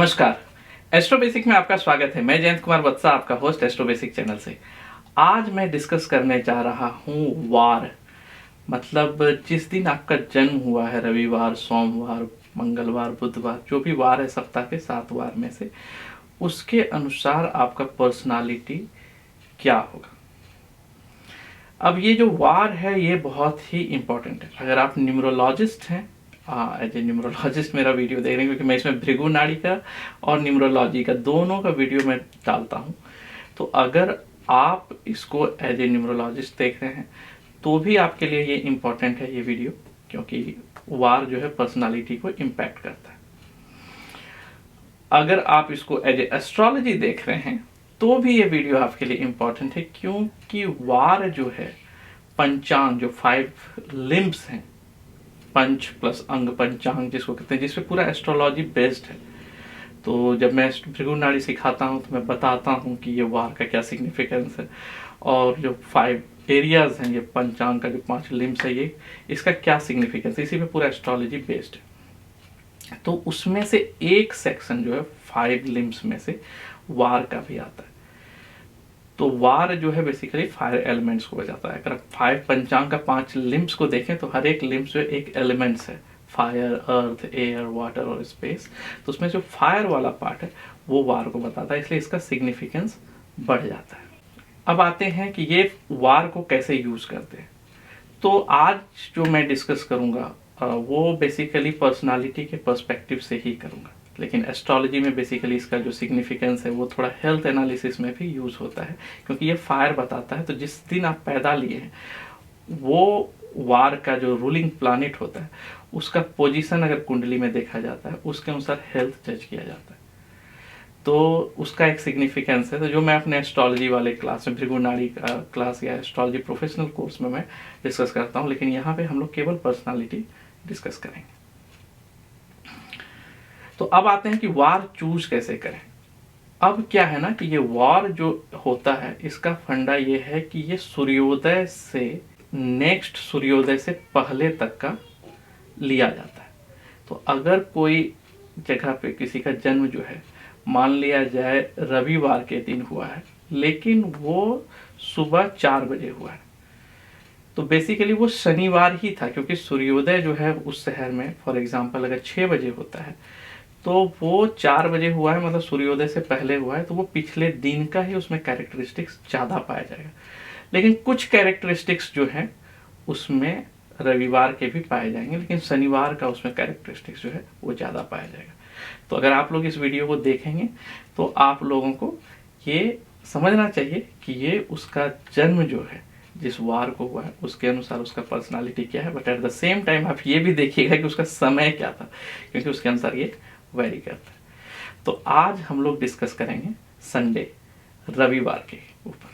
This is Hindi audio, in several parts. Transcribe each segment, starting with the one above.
नमस्कार। एस्ट्रो बेसिक में आपका स्वागत है। मैं जयंत कुमार बत्सा, आपका होस्ट एस्ट्रो बेसिक चैनल से। आज मैं डिस्कस करने जा रहा हूँ वार, मतलब जिस दिन आपका जन्म हुआ है, रविवार, सोमवार, मंगलवार, बुधवार, जो भी वार है सप्ताह के 7 वार में से, उसके अनुसार आपका पर्सनालिटी क्या होगा। अब ये जो वार है ये बहुत ही इंपॉर्टेंट है। अगर आप न्यूमरोलॉजिस्ट हैं, एज ए न्यूमरोलॉजिस्ट मेरा वीडियो देख रहे हैं, क्योंकि मैं इसमें भृगु नाड़ी का और न्यूमरोलॉजी का दोनों का वीडियो मैं डालता हूँ, तो अगर आप इसको एज ए न्यूमरोलॉजिस्ट देख रहे हैं तो भी आपके लिए ये इम्पोर्टेंट है ये वीडियो, क्योंकि वार जो है पर्सनालिटी को इम्पैक्ट करता है। अगर आप इसको एज ए एस्ट्रोलॉजी देख रहे हैं तो भी ये वीडियो आपके लिए इम्पोर्टेंट है, क्योंकि वार जो है पंचांग, जो 5 लिम्ब्स हैं, पंच प्लस अंग पंचांग जिसको कहते हैं, जिसपे पूरा एस्ट्रोलॉजी बेस्ड है। तो जब मैं भृगु नाड़ी सिखाता हूँ तो मैं बताता हूँ कि ये वार का क्या सिग्निफिकेंस है, और जो 5 एरियाज हैं, ये पंचांग का जो 5 लिम्स है, ये इसका क्या सिग्निफिकेंस है, इसी पे पूरा एस्ट्रोलॉजी बेस्ड है। तो उसमें से एक सेक्शन जो है 5 लिम्स में से वार का भी आता है। तो वार जो है बेसिकली फायर एलिमेंट्स को बजाता है। अगर आप 5 पंचांग का 5 लिम्स को देखें तो हर एक लिम्स जो एक एलिमेंट्स है, फायर, अर्थ, एयर, वाटर और स्पेस। तो उसमें जो फायर वाला पार्ट है वो वार को बताता है, इसलिए इसका सिग्निफिकेंस बढ़ जाता है। अब आते हैं कि ये वार को कैसे यूज करते हैं। तो आज जो मैं डिस्कस करूंगा वो बेसिकली पर्सनालिटी के पर्सपेक्टिव से ही करूंगा, लेकिन एस्ट्रोलॉजी में बेसिकली इसका जो सिग्निफिकेंस है वो थोड़ा हेल्थ एनालिसिस में भी यूज होता है, क्योंकि ये फायर बताता है। तो जिस दिन आप पैदा लिए हैं वो वार का जो रूलिंग प्लैनेट होता है उसका पोजीशन अगर कुंडली में देखा जाता है उसके अनुसार हेल्थ जज किया जाता है, तो उसका एक सिग्निफिकेंस है। तो जो मैं अपने एस्ट्रोलॉजी वाले क्लास में, भृगु नाड़ी का क्लास या एस्ट्रोलॉजी प्रोफेशनल कोर्स में मैं डिस्कस करता हूँ, लेकिन यहाँ पे हम लोग केवल पर्सनालिटी डिस्कस करेंगे। तो अब आते हैं कि वार चूज कैसे करें। अब क्या है ना कि ये वार जो होता है इसका फंडा ये है कि ये सूर्योदय से नेक्स्ट सूर्योदय से पहले तक का लिया जाता है। तो अगर कोई जगह पे किसी का जन्म जो है, मान लिया जाए रविवार के दिन हुआ है, लेकिन वो सुबह 4 बजे हुआ है, तो बेसिकली वो शनिवार ही था, क्योंकि सूर्योदय जो है उस शहर में फॉर एग्जांपल अगर 6 बजे होता है तो वो 4 बजे हुआ है, मतलब सूर्योदय से पहले हुआ है, तो वो पिछले दिन का ही उसमें कैरेक्टरिस्टिक्स ज़्यादा पाया जाएगा। लेकिन कुछ कैरेक्टरिस्टिक्स जो हैं उसमें रविवार के भी पाए जाएंगे, लेकिन शनिवार का उसमें कैरेक्टरिस्टिक्स जो है वो ज़्यादा पाया जाएगा। तो अगर आप लोग इस वीडियो को देखेंगे तो आप लोगों को ये समझना चाहिए कि ये उसका जन्म जो है जिस वार को हुआ है उसके अनुसार उसका पर्सनालिटी क्या है, but at the same time आप ये भी देखिएगा कि उसका समय क्या था, क्योंकि उसके अनुसार ये वेरी करता है। तो आज हम लोग डिस्कस करेंगे संडे, रविवार के ऊपर।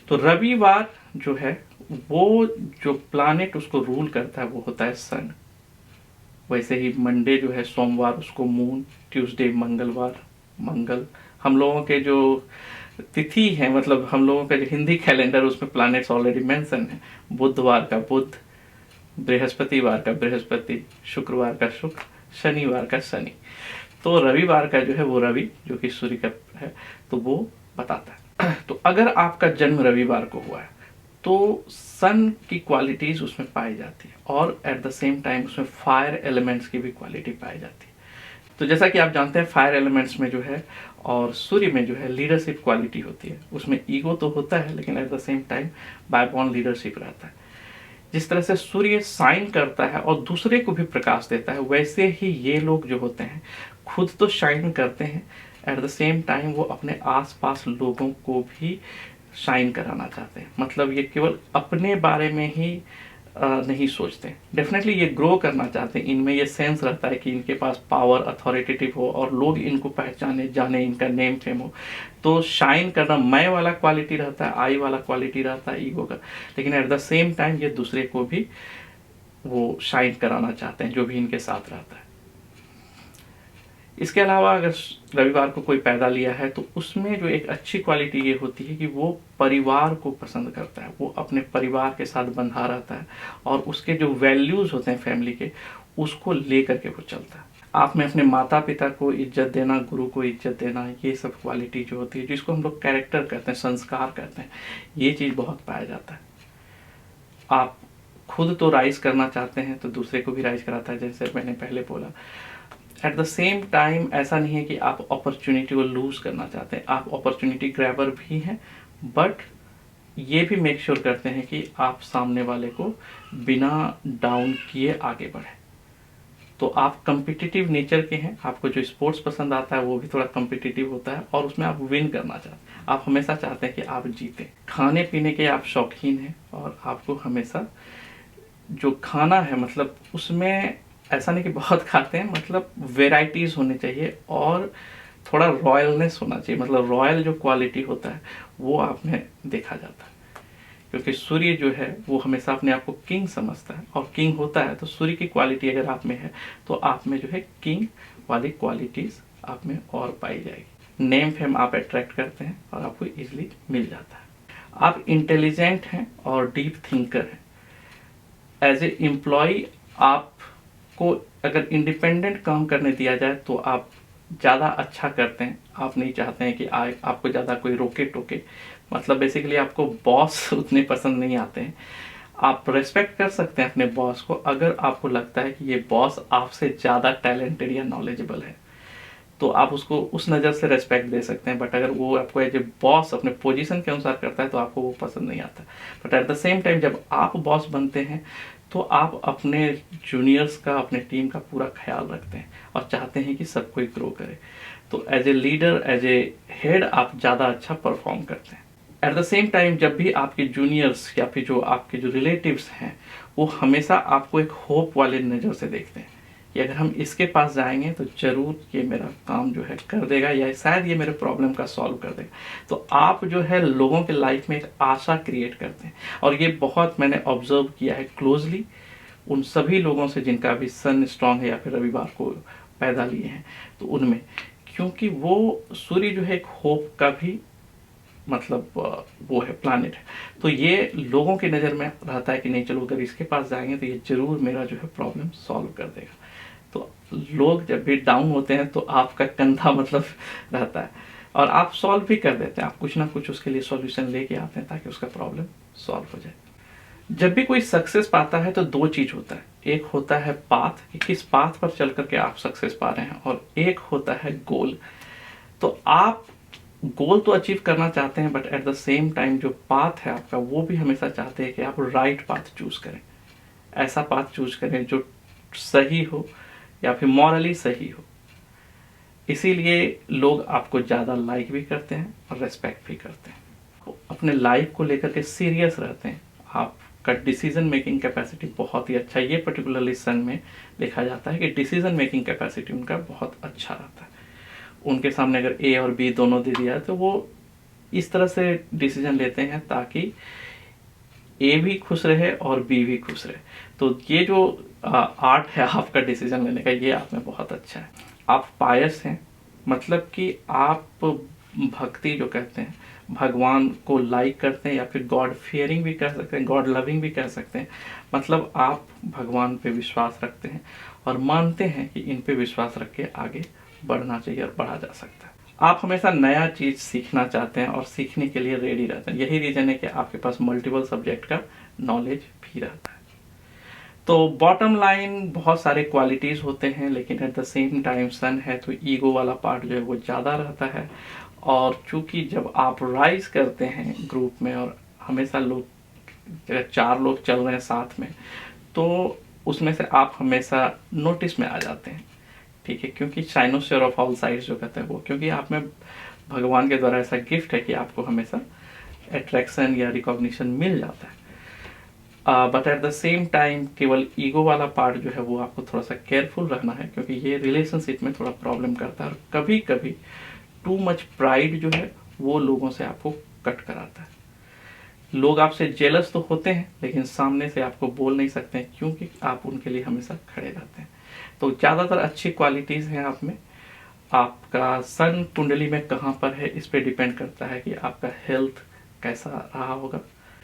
तो रविवार जो है वो जो प्लैनेट उसको रूल करता है वो होता है सन। वैसे ही मंडे जो है सोमवार, उसको मून, ट्यूसडे मंगलवार मंगल। हम लोगों के जो तिथि है, मतलब हम लोगों का जो हिंदी कैलेंडर उसमें प्लैनेट्स ऑलरेडी मेंशन है। बुधवार का बुध, बृहस्पतिवार का बृहस्पति, शुक्रवार का शुक्र, शनिवार का शनि। तो रविवार का जो है वो रवि, जो कि सूर्य का है, तो वो बताता है। तो अगर आपका जन्म रविवार को हुआ है तो सन की क्वालिटीज उसमें पाई जाती है, और एट द सेम टाइम उसमें फायर एलिमेंट्स की भी क्वालिटी पाई जाती है। तो जैसा कि आप जानते हैं फायर एलिमेंट्स में जो है और सूर्य में जो है लीडरशिप क्वालिटी होती है। उसमें ईगो तो होता है, लेकिन एट द सेम टाइम बायबॉर्न लीडरशिप रहता है। जिस तरह से सूर्य शाइन करता है और दूसरे को भी प्रकाश देता है, वैसे ही ये लोग जो होते हैं खुद तो शाइन करते हैं, एट द सेम टाइम वो अपने आसपास लोगों को भी शाइन कराना चाहते हैं। मतलब ये केवल अपने बारे में ही नहीं सोचते, डेफिनेटली ये ग्रो करना चाहते हैं। इनमें ये सेंस रहता है कि इनके पास पावर, अथॉरिटेटिव हो और लोग इनको पहचाने, जाने, इनका नेम फेम हो। तो शाइन करना मैं वाला क्वालिटी रहता है, आई वाला क्वालिटी रहता है ईगो का, लेकिन एट द सेम टाइम ये दूसरे को भी वो शाइन कराना चाहते हैं जो भी इनके साथ रहता है। इसके अलावा अगर रविवार को कोई पैदा लिया है तो उसमें जो एक अच्छी क्वालिटी ये होती है कि वो परिवार को पसंद करता है, वो अपने परिवार के साथ बंधा रहता है, और उसके जो वैल्यूज होते हैं फैमिली के उसको लेकर के वो चलता है। आप में अपने माता पिता को इज्जत देना, गुरु को इज्जत देना, ये सब क्वालिटी जो होती है, जिसको हम लोग कैरेक्टर कहते हैं, संस्कार कहते हैं, ये चीज़ बहुत पाया जाता है। आप खुद तो राइज करना चाहते हैं तो दूसरे को भी राइज कराता है, जैसे मैंने पहले बोला। एट द सेम टाइम ऐसा नहीं है कि आप अपॉर्चुनिटी को लूज करना चाहते हैं, आप अपॉर्चुनिटी ग्रैबर भी हैं, बट ये भी मेक श्योर करते हैं कि आप सामने वाले को बिना डाउन किए आगे बढ़े। तो आप कम्पिटिटिव नेचर के हैं, आपको जो स्पोर्ट्स पसंद आता है वो भी थोड़ा कम्पिटिटिव होता है, और उसमें आप विन करना चाहते हैं, आप हमेशा चाहते हैं कि आप जीतें। खाने पीने के आप शौकीन हैं, और आपको हमेशा जो खाना है मतलब उसमें ऐसा नहीं कि बहुत खाते हैं, मतलब वेराइटीज़ होनी चाहिए और थोड़ा रॉयलनेस होना चाहिए, मतलब रॉयल जो क्वालिटी होता है वो आप में देखा जाता है। क्योंकि सूर्य जो है वो हमेशा अपने आप को किंग समझता है, और किंग होता है तो सूर्य की क्वालिटी अगर आप में है तो आप में जो है किंग वाली क्वालिटीज आप में और पाई जाएगी। नेम फेम आप अट्रैक्ट करते हैं और आपको इजीली मिल जाता है। आप इंटेलिजेंट हैं और डीप थिंकर हैं। एज ए एम्प्लॉय आपको अगर इंडिपेंडेंट काम करने दिया जाए तो आप ज़्यादा अच्छा करते हैं, आप नहीं चाहते हैं कि आपको ज़्यादा कोई रोके टोके, मतलब बेसिकली आपको बॉस उतने पसंद नहीं आते हैं। आप रेस्पेक्ट कर सकते हैं अपने बॉस को अगर आपको लगता है कि ये बॉस आपसे ज़्यादा टैलेंटेड या नॉलेजेबल है, तो आप उसको उस नज़र से रेस्पेक्ट दे सकते हैं। बट अगर वो आपको एज ए बॉस अपने पोजीशन के अनुसार करता है तो आपको वो पसंद नहीं आता। But at the same time जब आप बॉस बनते हैं तो आप अपने जूनियर्स का, अपने टीम का पूरा ख्याल रखते हैं और चाहते हैं कि सब कोई ग्रो करे। तो as a leader, as a head आप ज़्यादा अच्छा परफॉर्म करते हैं। एट द सेम टाइम जब भी आपके जूनियर्स या फिर जो आपके जो रिलेटिव्स हैं वो हमेशा आपको एक होप वाले नज़र से देखते हैं कि अगर हम इसके पास जाएंगे तो ज़रूर ये मेरा काम जो है कर देगा, या शायद ये मेरे प्रॉब्लम का सॉल्व कर देगा। तो आप जो है लोगों के लाइफ में एक आशा क्रिएट करते हैं, और ये बहुत मैंने ऑब्जर्व किया है क्लोजली उन सभी लोगों से जिनका भी सन स्ट्रांग है या फिर रविवार को पैदा लिए हैं, तो उनमें, क्योंकि वो सूर्य जो है एक होप का भी मतलब वो है, प्लानिट है। तो ये लोगों की नज़र में रहता है कि नहीं चलो अगर इसके पास जाएंगे तो ये जरूर मेरा जो है प्रॉब्लम सॉल्व कर देगा। तो लोग जब भी डाउन होते हैं तो आपका कंधा मतलब रहता है, और आप सॉल्व भी कर देते हैं, आप कुछ ना कुछ उसके लिए सॉल्यूशन लेके आते हैं ताकि उसका प्रॉब्लम सॉल्व हो जाए। जब भी कोई सक्सेस पाता है तो दो चीज होता है, एक होता है पाथ कि किस पाथ पर चल करके आप सक्सेस पा रहे हैं, और एक होता है गोल। तो आप गोल तो अचीव करना चाहते हैं, but at the same time जो पाथ है आपका वो भी हमेशा चाहते हैं कि आप राइट पाथ चूज करें, ऐसा पाथ चूज करें जो सही हो या फिर मॉरली सही हो। इसीलिए लोग आपको ज़्यादा लाइक भी करते हैं और रेस्पेक्ट भी करते हैं। अपने लाइफ को लेकर के सीरियस रहते हैं, आपका डिसीजन मेकिंग कैपेसिटी बहुत ही अच्छा है। ये पर्टिकुलरली सन में देखा जाता है कि डिसीजन मेकिंग कैपेसिटी उनका बहुत अच्छा रहता है। उनके सामने अगर ए और बी दोनों दे दिया है तो वो इस तरह से डिसीजन लेते हैं ताकि ए भी खुश रहे और बी भी खुश रहे। तो ये जो आर्ट है आपका डिसीजन लेने का, ये आप में बहुत अच्छा है। आप पायस हैं, मतलब कि आप भक्ति जो कहते हैं, भगवान को लाइक करते हैं, या फिर गॉड फियरिंग भी कर सकते हैं, गॉड लविंग भी कर सकते हैं। मतलब आप भगवान पे विश्वास रखते हैं और मानते हैं कि इन पे विश्वास रख के आगे बढ़ना चाहिए और बढ़ा जा सकता है। आप हमेशा नया चीज़ सीखना चाहते हैं और सीखने के लिए रेडी रहते हैं। यही रीज़न है कि आपके पास मल्टीपल सब्जेक्ट का नॉलेज भी रहता है। तो बॉटम लाइन, बहुत सारे क्वालिटीज़ होते हैं, लेकिन एट द सेम टाइम सन है तो ईगो वाला पार्ट जो है वो ज़्यादा रहता है। और चूंकि जब आप राइज करते हैं ग्रुप में और हमेशा लोग 4 लोग चल रहे हैं साथ में, तो उसमें से आप हमेशा नोटिस में आ जाते हैं, ठीक है, क्योंकि साइनोसर ऑफ ऑल साइड्स जो कहते हैं वो, क्योंकि आप में भगवान के द्वारा ऐसा गिफ्ट है कि आपको हमेशा अट्रैक्शन या रिकॉग्निशन मिल जाता है। But at the same time केवल ईगो वाला पार्ट जो है वो आपको थोड़ा सा केयरफुल रहना है, क्योंकि ये रिलेशनशिप में थोड़ा प्रॉब्लम करता है, और कभी कभी टू मच प्राइड जो है वो लोगों से आपको कट कराता है। लोग आपसे जेलस तो होते हैं लेकिन सामने से आपको बोल नहीं सकते हैं, क्योंकि आप उनके लिए हमेशा खड़े रहते हैं। तो ज़्यादातर अच्छी क्वालिटीज़ हैं आप में। आपका सन कुंडली में कहाँ पर है इस पे डिपेंड करता है कि आपका हेल्थ कैसा रहा होगा,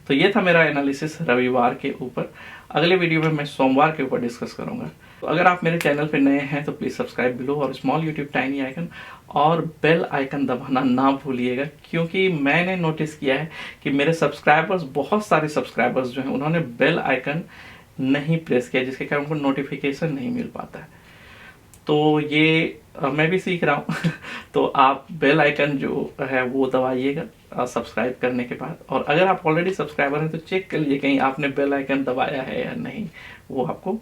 तो ये था मेरा एनालिसिस रविवार के ऊपर। अगले वीडियो में मैं सोमवार के ऊपर डिस्कस करूंगा। तो अगर आप मेरे चैनल पे नए हैं तो प्लीज़ सब्सक्राइब बिलो और स्मॉल यूट्यूब टाइनी आइकन और बेल आइकन दबाना ना भूलिएगा, क्योंकि मैंने नोटिस किया है कि मेरे सब्सक्राइबर्स, बहुत सारे सब्सक्राइबर्स जो हैं उन्होंने बेल आइकन नहीं प्रेस किया, जिसके कारण उनको नोटिफिकेशन नहीं मिल पाता है। तो ये मैं भी सीख रहा हूँ तो आप बेल आइकन जो है वो दबाइएगा सब्सक्राइब करने के बाद। और अगर आप ऑलरेडी सब्सक्राइबर हैं तो चेक कर लीजिए कहीं आपने बेल आइकन दबाया है या नहीं, वो आपको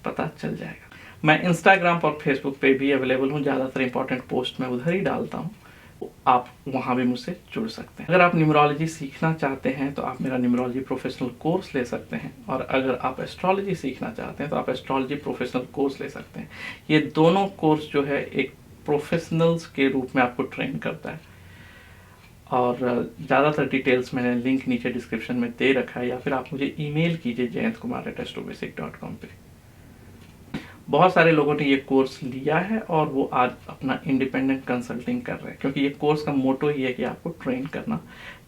पता चल जाएगा। मैं इंस्टाग्राम और फेसबुक पे भी अवेलेबल हूँ, ज़्यादातर इंपॉर्टेंट पोस्ट मैं उधर ही डालता हूँ, आप वहाँ भी मुझसे जुड़ सकते हैं। अगर आप न्यूमरोलॉजी सीखना चाहते हैं तो आप मेरा न्यूमरोलॉजी प्रोफेशनल कोर्स ले सकते हैं, और अगर आप एस्ट्रोलॉजी सीखना चाहते हैं तो आप एस्ट्रोलॉजी प्रोफेशनल कोर्स ले सकते हैं। ये दोनों कोर्स जो है एक प्रोफेशनल्स के रूप में आपको ट्रेन करता है, और ज़्यादातर डिटेल्स मैंने लिंक नीचे डिस्क्रिप्शन में दे रखा है, या फिर आप मुझे ईमेल कीजिए jayantkumar@astrobasic.com पे। बहुत सारे लोगों ने ये कोर्स लिया है और वो आज अपना इंडिपेंडेंट कंसल्टिंग कर रहे हैं, क्योंकि ये कोर्स का मोटो ही है कि आपको ट्रेन करना,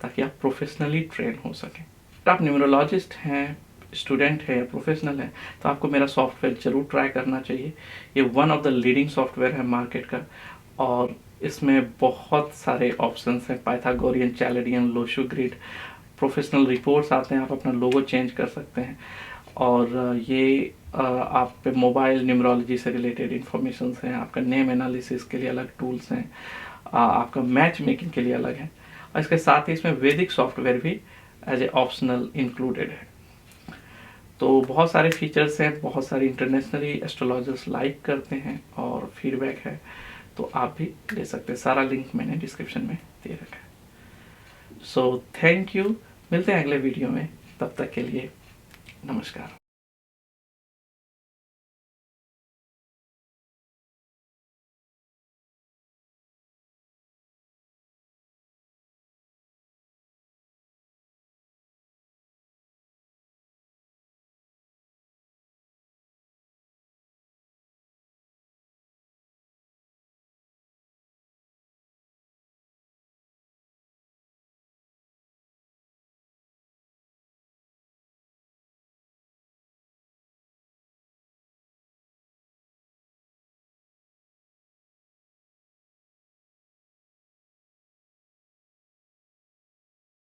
ताकि आप प्रोफेशनली ट्रेन हो सकें। अगर आप न्यूमरोलॉजिस्ट हैं, स्टूडेंट है, प्रोफेशनल है, तो आपको मेरा सॉफ्टवेयर जरूर ट्राई करना चाहिए। ये one of the leading software है मार्केट का, और इसमें बहुत सारे ऑप्शंस हैं, Pythagorean, Chaldean, Lo Shu grid, professional reports आते हैं, आप अपना लोगो चेंज कर सकते हैं, और ये आप पे मोबाइल न्यूमरोलॉजी से रिलेटेड इंफॉर्मेशन हैं, आपका नेम एनालिसिस के लिए अलग टूल्स हैं, आपका मैच मेकिंग के लिए अलग है, और इसके साथ ही इसमें वैदिक सॉफ्टवेयर भी एज ए ऑप्शनल इंक्लूडेड है। तो बहुत सारे फीचर्स हैं, बहुत सारे इंटरनेशनली एस्ट्रोलॉजर्स लाइक करते हैं और फीडबैक है, तो आप भी ले सकते हैं। सारा लिंक मैंने डिस्क्रिप्शन में दे रखा है। सो थैंक यू, मिलते हैं अगले वीडियो में, तब तक के लिए नमस्कार।